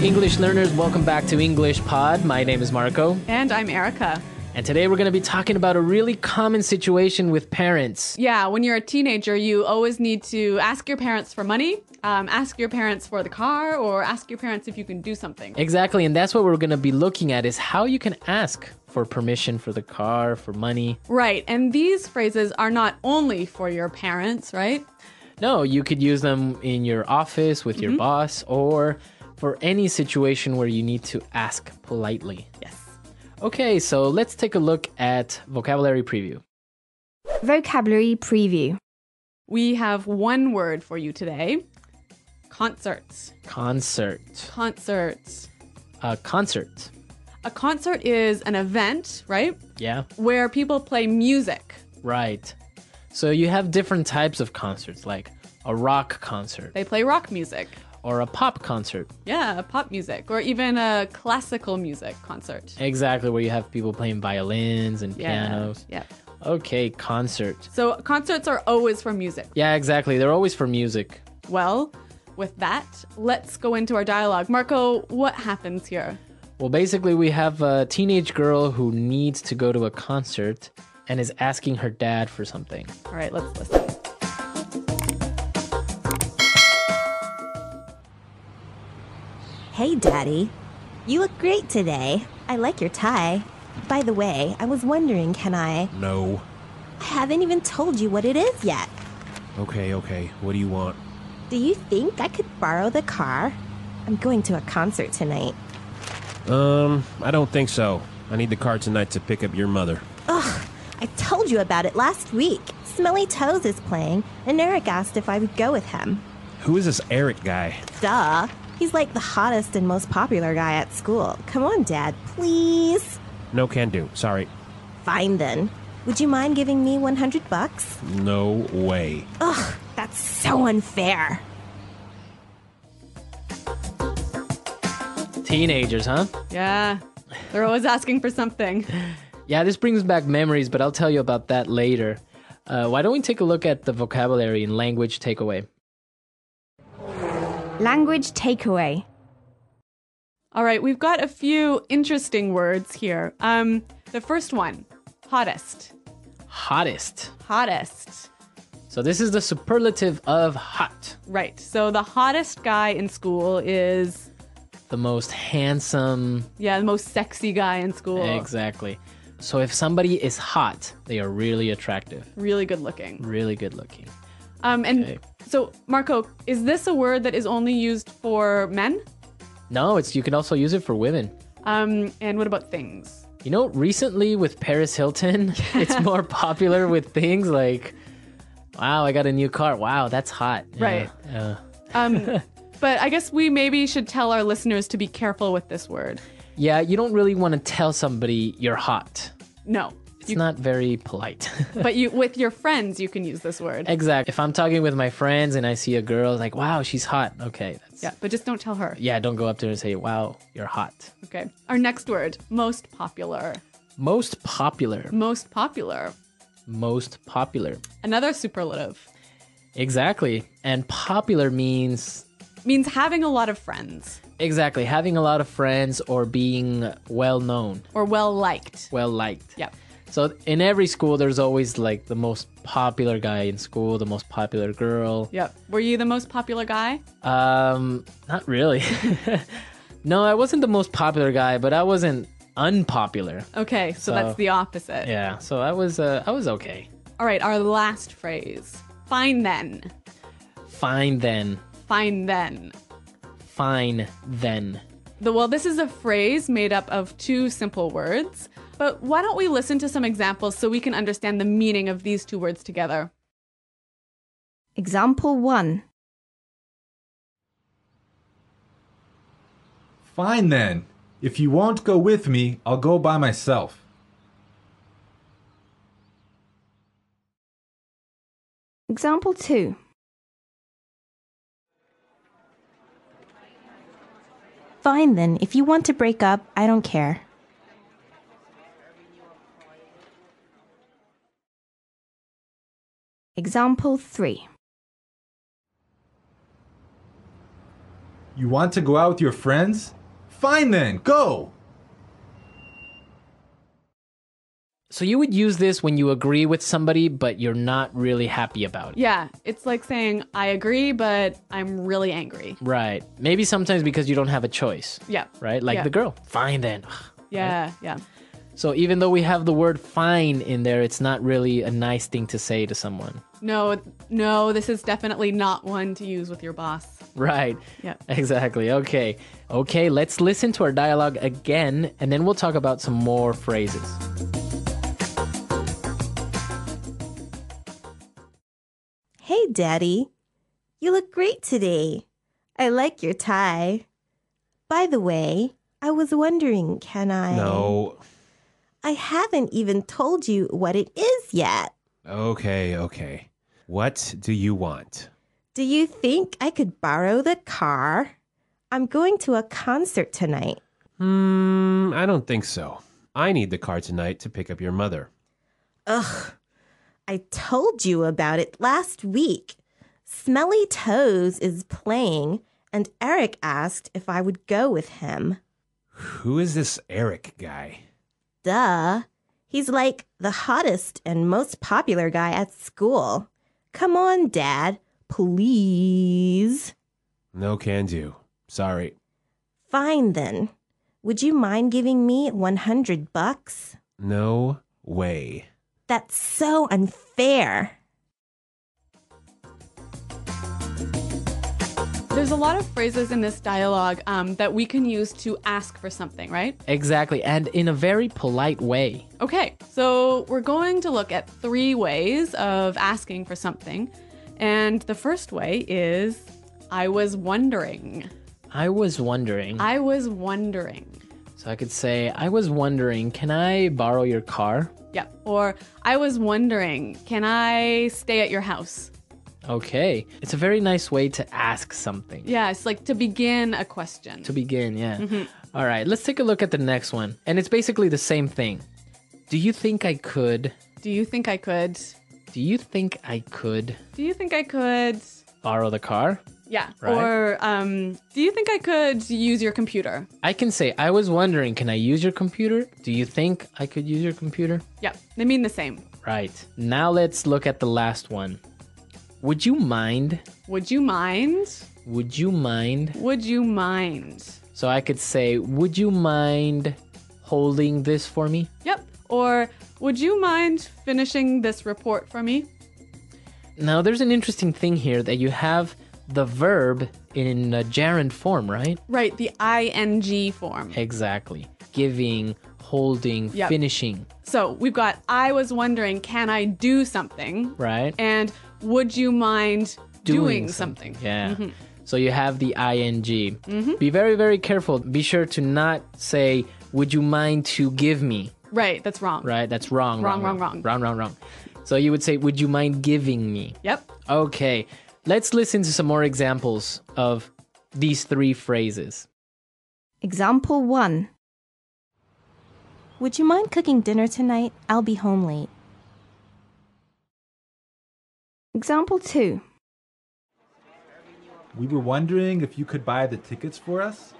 English learners, welcome back to English Pod. My name is Marco. And I'm Erica. And today we're going to be talking about a really common situation with parents. Yeah, when you're a teenager, you always need to ask your parents for money, ask your parents for the car, or ask your parents if you can do something. Exactly, and that's what we're going to be looking at is how you can ask for permission for the car, for money. Right, and these phrases are not only for your parents, right? No, you could use them in your office with your boss or for any situation where you need to ask politely. Yes. Okay, so let's take a look at vocabulary preview. Vocabulary preview. We have one word for you today. Concerts. Concert. Concerts. Concert. A concert is an event, right? Yeah, Where people play music. right. So you have different types of concerts, like a rock concert They play rock music. or a pop concert. Yeah, pop music. Or even a classical music concert. Exactly, where you have people playing violins and pianos. Yeah. Okay, concert. So concerts are always for music. Yeah, exactly. They're always for music. Well, with that, let's go into our dialogue. Marco, what happens here? Well, basically, we have a teenage girl who needs to go to a concert and is asking her dad for something. All right, let's listen. Hey, Daddy. You look great today. I like your tie. By the way, I was wondering, can I... No. I haven't even told you what it is yet. Okay. What do you want? Do you think I could borrow the car? I'm going to a concert tonight. I don't think so. I need the car tonight to pick up your mother. Ugh, I told you about it last week. Smelly Toes is playing, and Eric asked if I would go with him. Who is this Eric guy? Duh. He's like the hottest and most popular guy at school. Come on, Dad, please. No can do. Sorry. Fine then. Would you mind giving me $100? No way. Ugh, that's so unfair. Teenagers, huh? Yeah, they're always asking for something. Yeah, this brings back memories, but I'll tell you about that later. Why don't we take a look at the vocabulary in language takeaway? Language takeaway. All right, we've got a few interesting words here. The first one, hottest. Hottest. Hottest. So this is the superlative of hot. Right, so the hottest guy in school is, The most handsome. the most sexy guy in school. Exactly. So if somebody is hot, they are really attractive, Really good looking. really good looking. And Okay. so, Marco, is this a word that is only used for men? No, you can also use it for women. And what about things? You know, recently with Paris Hilton, it's more popular with things like, wow, I got a new car. Wow, that's hot. Right. Yeah. But I guess we maybe should tell our listeners to be careful with this word. Yeah, you don't really want to tell somebody you're hot. No. It's not very polite. But with your friends, you can use this word. Exactly. If I'm talking with my friends and I see a girl, like, wow, she's hot. Okay. Yeah, but just don't tell her. Yeah, don't go up to her and say, wow, you're hot. Okay. Our next word, most popular. Most popular. Most popular. Most popular. Another superlative. Exactly. And popular means... Means having a lot of friends. Exactly. Having a lot of friends or being well known. Or well-liked. Well liked. Yeah. So in every school, there's always like the most popular guy in school, the most popular girl. Yep. Were you the most popular guy? Not really. No, I wasn't the most popular guy, but I wasn't unpopular. Okay, so that's the opposite. Yeah, so I was okay. All right, our last phrase. Fine then. Fine then. Fine then. Fine then. Well, this is a phrase made up of two simple words, but why don't we listen to some examples so we can understand the meaning of these two words together? Example 1. Fine then. If you won't go with me, I'll go by myself. Example 2. Fine then. If you want to break up, I don't care. Example 3. You want to go out with your friends? Fine then, go! So you would use this when you agree with somebody, but you're not really happy about it. Yeah, it's like saying, I agree, but I'm really angry. Right. Maybe sometimes because you don't have a choice. Yeah. Right? Like Yeah. the girl. Fine then. Yeah, yeah. So even though we have the word fine in there, it's not really a nice thing to say to someone. No, this is definitely not one to use with your boss. Right. Yeah. Exactly. Okay. Okay, let's listen to our dialogue again, and then we'll talk about some more phrases. Hey, Daddy. You look great today. I like your tie. By the way, I was wondering, can I... No. I haven't even told you what it is yet. Okay. What do you want? Do you think I could borrow the car? I'm going to a concert tonight. I don't think so. I need the car tonight to pick up your mother. Ugh. I told you about it last week. Smelly Toes is playing, and Eric asked if I would go with him. Who is this Eric guy? Duh. He's like the hottest and most popular guy at school. Come on, Dad. Please. No can do. Sorry. Fine then. Would you mind giving me $100? No way. That's so unfair. There's a lot of phrases in this dialogue that we can use to ask for something, right? Exactly, and in a very polite way. Okay, so we're going to look at 3 ways of asking for something. And the first way is, I was wondering. I was wondering. I was wondering. So I could say, I was wondering, can I borrow your car? Yep. Or, I was wondering, can I stay at your house? Okay. It's a very nice way to ask something. Yeah, it's like to begin a question. To begin, yeah. All right, let's take a look at the next one. And it's basically the same thing. Do you think I could? Do you think I could? Do you think I could Do you think I could? borrow the car? Yeah. Right. Or, do you think I could use your computer? I can say, I was wondering, can I use your computer? Do you think I could use your computer? Yep. They mean the same. Right. Now let's look at the last one. Would you mind? Would you mind? Would you mind? Would you mind? So I could say, would you mind holding this for me? Yep. Or, would you mind finishing this report for me? Now there's an interesting thing here that you have the verb in a gerund form, right? Right, the ing form. Exactly. Giving, holding, Yep. finishing, So we've got, I was wondering, can I do something? right? And would you mind doing something? Yeah. So you have the ing. Be very, very careful. Be sure to not say, would you mind to give me? Right, that's wrong. Right? That's wrong. Wrong. So you would say, would you mind giving me? Yep. Okay. Let's listen to some more examples of these 3 phrases. Example 1. Would you mind cooking dinner tonight? I'll be home late. Example 2. We were wondering if you could buy the tickets for us?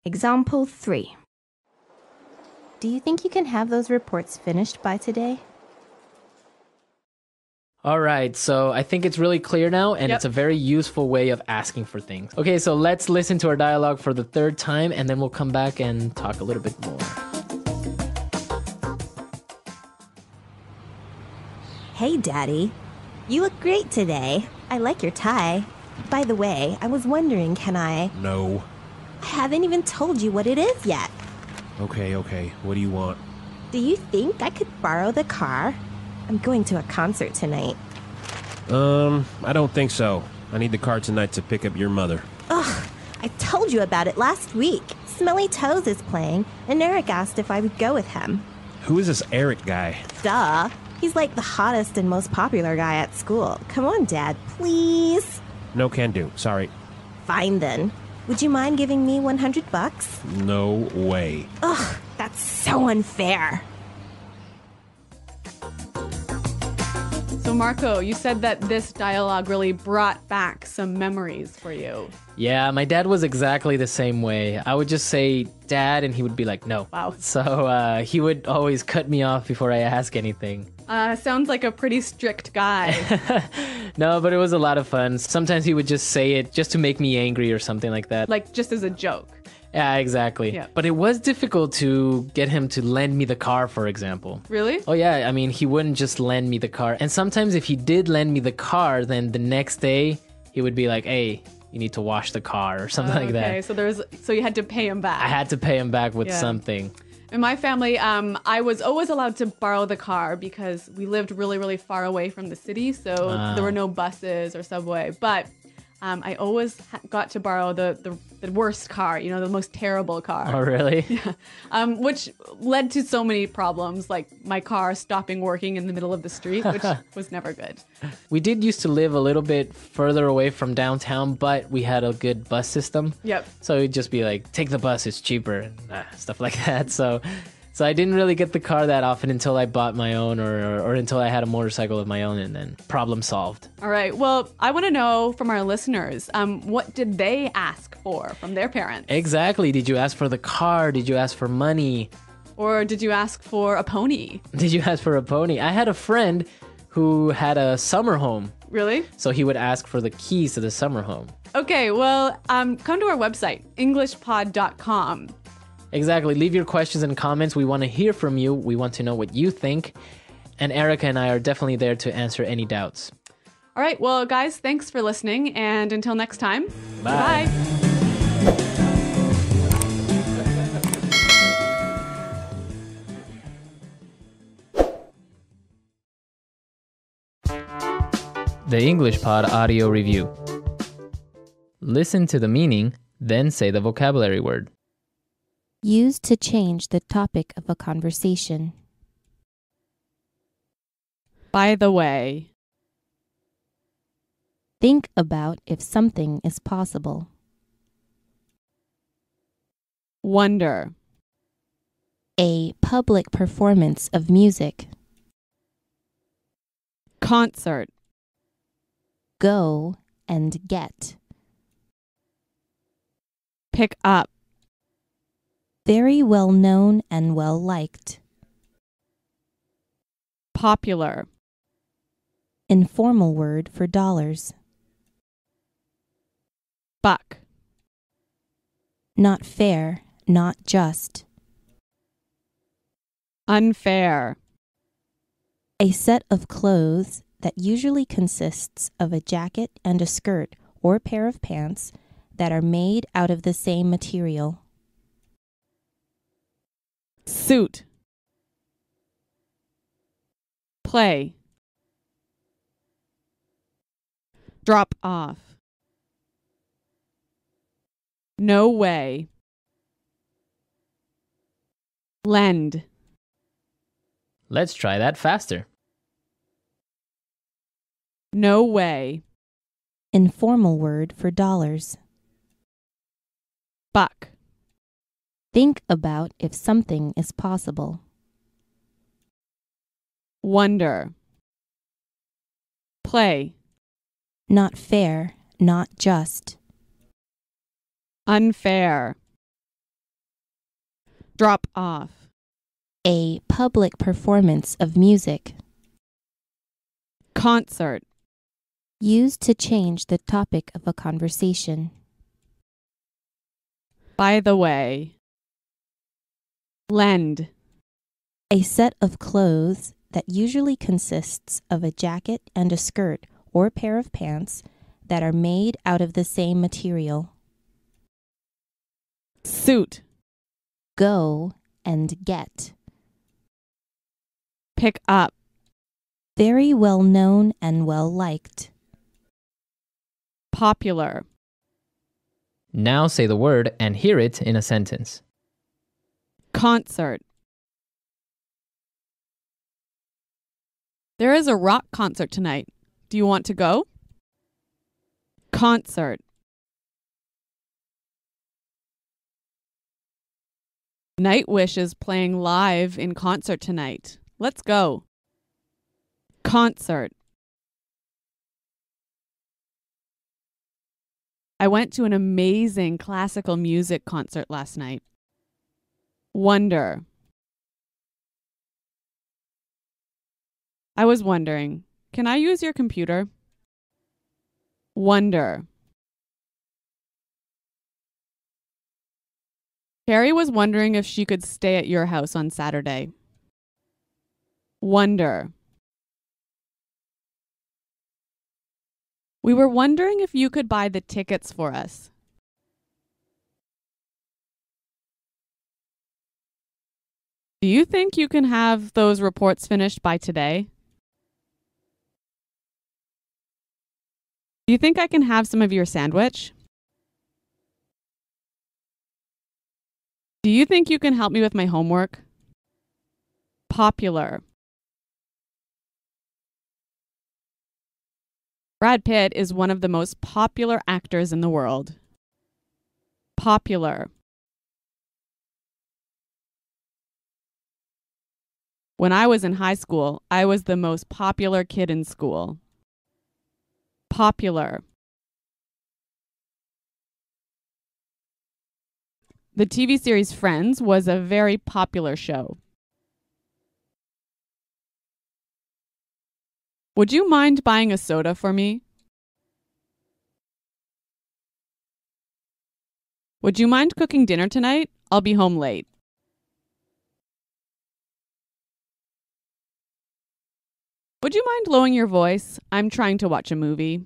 Example 3. Do you think you can have those reports finished by today? All right, so I think it's really clear now, and Yep. it's a very useful way of asking for things. Okay, so let's listen to our dialogue for the 3rd time, and then we'll come back and talk a little bit more. Hey, Daddy. You look great today. I like your tie. By the way, I was wondering, can I... No. I haven't even told you what it is yet. Okay. What do you want? Do you think I could borrow the car? I'm going to a concert tonight. I don't think so. I need the car tonight to pick up your mother. Ugh, I told you about it last week. Smelly Toes is playing, and Eric asked if I would go with him. Who is this Eric guy? Duh. He's like the hottest and most popular guy at school. Come on, Dad, please. No can do. Sorry. Fine then. Would you mind giving me $100? No way. Ugh, that's so unfair. So So Marco, you said that this dialogue really brought back some memories for you. Yeah, my dad was exactly the same way. I would just say, Dad, and he would be like, no. Wow. So he would always cut me off before I ask anything. Sounds like a pretty strict guy. No, but it was a lot of fun. Sometimes he would just say it just to make me angry or something like that. Like just as a joke. Yeah, exactly. Yeah. But it was difficult to get him to lend me the car, for example. Really? Oh, yeah. I mean, he wouldn't just lend me the car. And sometimes if he did lend me the car, then the next day he would be like, hey, you need to wash the car or something like that. Okay, so you had to pay him back. I had to pay him back with Yeah. something. In my family, I was always allowed to borrow the car because we lived really, really far away from the city. So there were no buses or subway. But I always got to borrow the worst car, the most terrible car. Oh, really? Which led to so many problems, like my car stopping working in the middle of the street, which was never good. We did used to live a little bit further away from downtown, but we had a good bus system. Yep. So it'd just be like, take the bus, it's cheaper, and stuff like that. So I didn't really get the car that often until I bought my own or until I had a motorcycle of my own, and then problem solved. All right. Well, I want to know from our listeners, what did they ask for from their parents? Exactly. Did you ask for the car? Did you ask for money? Or did you ask for a pony? Did you ask for a pony? I had a friend who had a summer home. Really? So he would ask for the keys to the summer home. Okay. Well, come to our website, eslpod.com. Exactly. Leave your questions and comments. We want to hear from you. We want to know what you think. And Erica and I are definitely there to answer any doubts. All right. Well, guys, thanks for listening. And until next time, Bye. Bye. The English Pod Audio Review. Listen to the meaning, then say the vocabulary word. Used to change the topic of a conversation. By the way. Think about if something is possible. Wonder. A public performance of music. Concert. Go and get. Pick up. Very well known and well liked. Popular. Informal word for dollars. Buck. Not fair, not just. Unfair. A set of clothes that usually consists of a jacket and a skirt or pair of pants that are made out of the same material. Suit. Play. Drop off. No way. Lend. Let's try that faster. No way. Informal word for dollars. Buck. Think about if something is possible. Wonder. Play. Not fair, not just. Unfair. Drop off. A public performance of music. Concert. Used to change the topic of a conversation. By the way. Lend. A set of clothes that usually consists of a jacket and a skirt or pair of pants that are made out of the same material. Suit. Go and get. Pick up. Very well known and well liked. Popular. Now say the word and hear it in a sentence. Concert. There is a rock concert tonight. Do you want to go? Concert. Nightwish is playing live in concert tonight. Let's go. Concert. I went to an amazing classical music concert last night. Wonder. I was wondering, can I use your computer? Wonder. Carrie was wondering if she could stay at your house on Saturday. Wonder. We were wondering if you could buy the tickets for us. Do you think you can have those reports finished by today? Do you think I can have some of your sandwich? Do you think you can help me with my homework? Popular. Brad Pitt is one of the most popular actors in the world. Popular. When I was in high school, I was the most popular kid in school. Popular. The TV series Friends was a very popular show. Would you mind buying a soda for me? Would you mind cooking dinner tonight? I'll be home late. Would you mind lowering your voice? I'm trying to watch a movie.